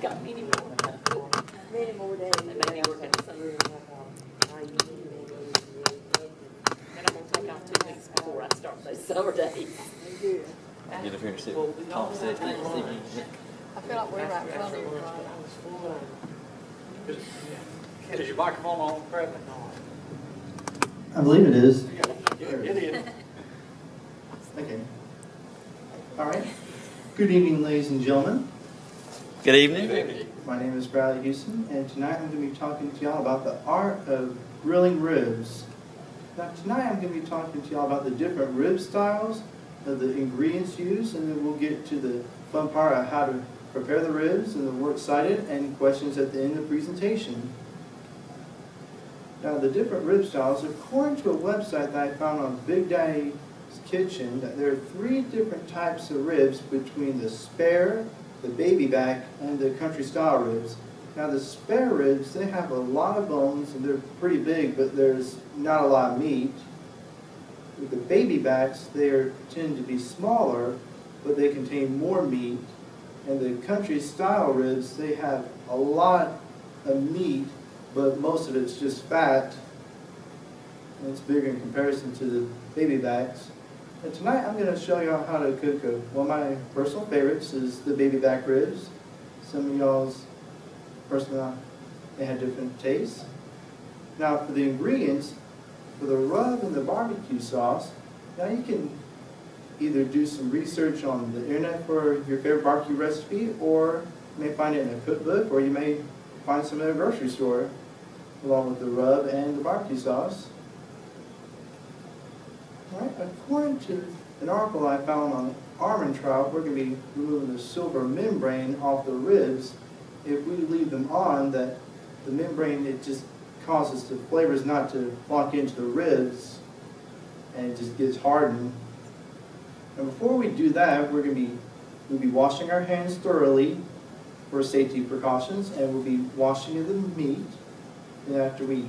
I've got many more. Many more days. They may be working some. And I'm gonna take off 2 weeks before I start those summer days. Good. Get up here and sit. Tom said, see you. I feel like we're right in front of you. Is your microphone on, Bradley? I believe it is. It is. Okay. All right. Good evening, ladies and gentlemen. Good evening. My name is Bradley Houston, and tonight I'm going to be talking to y'all about the art of grilling ribs. Now, tonight I'm going to be talking to y'all about the different rib styles, the ingredients used, and then we'll get to the fun part of how to prepare the ribs, and then we're excited, and questions at the end of the presentation. Now, the different rib styles, according to a website that I found on Big Daddy's Kitchen, that there are 3 different types of ribs between the spare, the baby back, and the country style ribs. Now, the spare ribs, they have a lot of bones, and they're pretty big, but there's not a lot of meat. With the baby backs, they tend to be smaller, but they contain more meat. And the country style ribs, they have a lot of meat, but most of it's just fat, and it's bigger in comparison to the baby backs. And tonight I'm going to show you how to cook one of my personal favorites is the baby back ribs. Some of y'all's personally, they have different tastes. Now for the ingredients, for the rub and the barbecue sauce, now you can either do some research on the internet for your favorite barbecue recipe, or you may find it in a cookbook, or you may find some at a grocery store, along with the rub and the barbecue sauce. All right, according to an article I found on Almond Trout, we're going to be removing the silver membrane off the ribs. If we leave them on, that the membrane, it just causes the flavors not to lock into the ribs, and it just gets hardened. And before we do that, we'll be washing our hands thoroughly for safety precautions, and we'll be washing the meat. And after we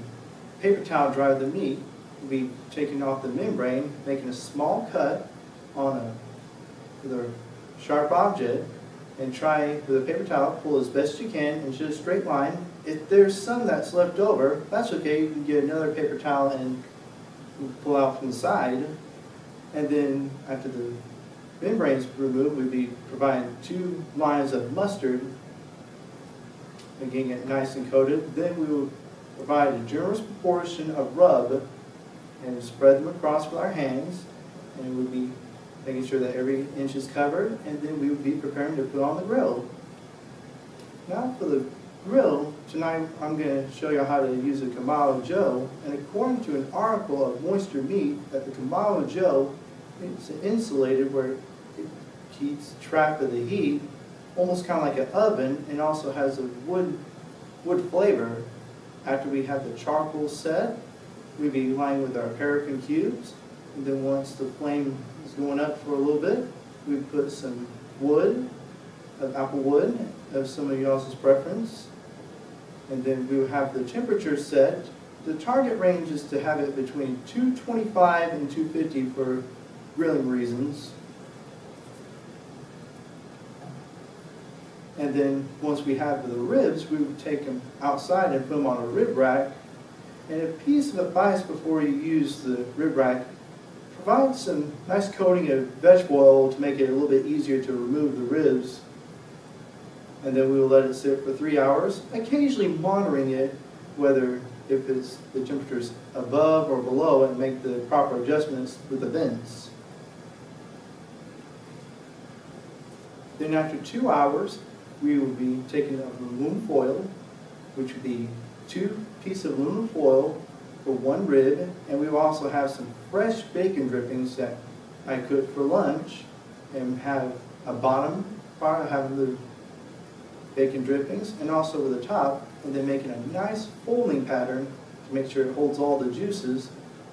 paper towel dry the meat, we'll be taking off the membrane, making a small cut with a sharp object, and try with a paper towel, pull as best you can into a straight line. If there's some that's left over, that's okay. You can get another paper towel and pull out from the side. And then after the membrane is removed, we'll be providing 2 lines of mustard, getting it nice and coated. Then we will provide a generous proportion of rub and spread them across with our hands, and we'll be making sure that every inch is covered, and then we will be preparing to put on the grill. Now for the grill, tonight I'm going to show you how to use a Kamado Joe, and according to an article of Moisture Meat, that the Kamado Joe, it's insulated where it keeps track of the heat, almost kind of like an oven, and also has a wood flavor. After we have the charcoal set, we'll be lining with our paraffin cubes, and then once the flame is going up for a little bit, we put some wood, apple wood, of some of y'all's preference, and then we will have the temperature set. The target range is to have it between 225 and 250 for grilling reasons. And then once we have the ribs, we would take them outside and put them on a rib rack. And a piece of advice before you use the rib rack, provide some nice coating of vegetable oil to make it a little bit easier to remove the ribs. And then we will let it sit for 3 hours, occasionally monitoring it, whether if the temperature is above or below, and make the proper adjustments with the vents. Then after 2 hours, we will be taking up aluminum foil, which would be 2 pieces of aluminum foil for 1 rib, and we will also have some fresh bacon drippings that I cooked for lunch, and have a bottom part having the bacon drippings, and also with the top, and then making a nice folding pattern to make sure it holds all the juices.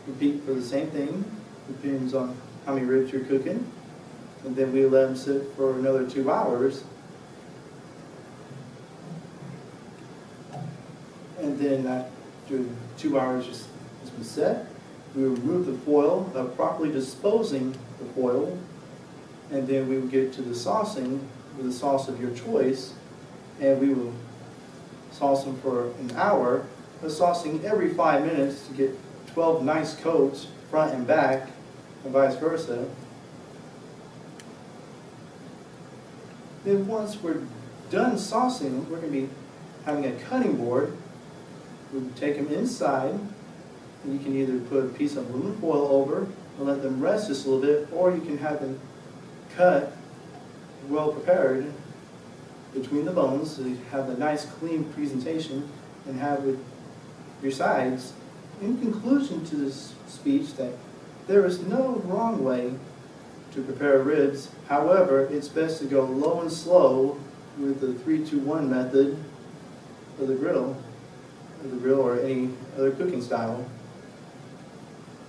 Repeat for the same thing, depends on how many ribs you're cooking, and then we let them sit for another 2 hours. And then after 2 hours has been set, we will remove the foil, properly disposing the foil, and then we will get to the saucing with a sauce of your choice. and we will sauce them for an hour, but saucing every 5 minutes to get 12 nice coats, front and back, and vice versa. Then once we're done saucing them, we're going to be having a cutting board. We take them inside, and you can either put a piece of aluminum foil over and let them rest just a little bit, or you can have them cut well prepared between the bones so you have a nice clean presentation and have with your sides. In conclusion to this speech, that there is no wrong way to prepare ribs. However, it's best to go low and slow with the 3-2-1 method of the grill or any other cooking style.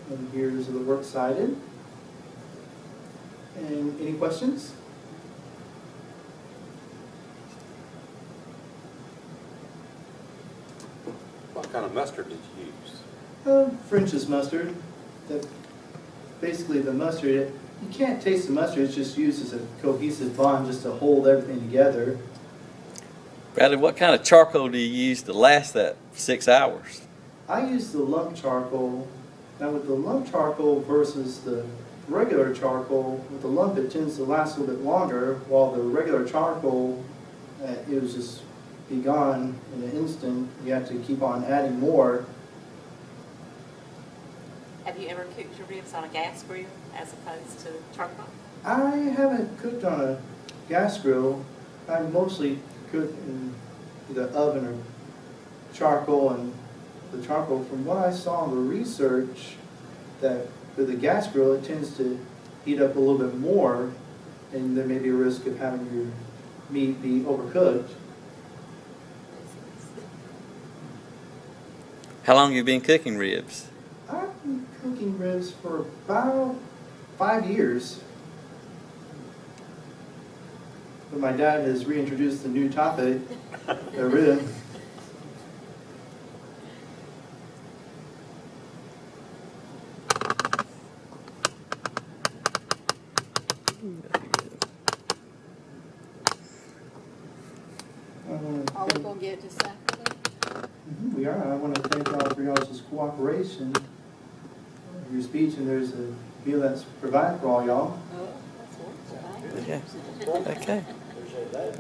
And here's the work cited. And any questions? What kind of mustard did you use? French's mustard. That basically the mustard, you can't taste the mustard, it's just used as a cohesive bond just to hold everything together. Bradley, what kind of charcoal do you use to last that 6 hours? I use the lump charcoal. Now with the lump charcoal versus the regular charcoal, with the lump it tends to last a little bit longer, while the regular charcoal, it was just be gone in an instant. You have to keep on adding more. Have you ever cooked your ribs on a gas grill as opposed to charcoal? I haven't cooked on a gas grill. I mostly cook in either oven or charcoal, and the charcoal, from what I saw in the research, that with a gas grill it tends to heat up a little bit more, and there may be a risk of having your meat be overcooked. How long have you been cooking ribs? I've been cooking ribs for about 5 years. But my dad has reintroduced the new topic, a rib. Are we gonna get this afternoon? We are. I want to thank y'all for y'all's cooperation, your speech, and there's a meal that's provided for all y'all. Oh, that's one. Okay. Okay.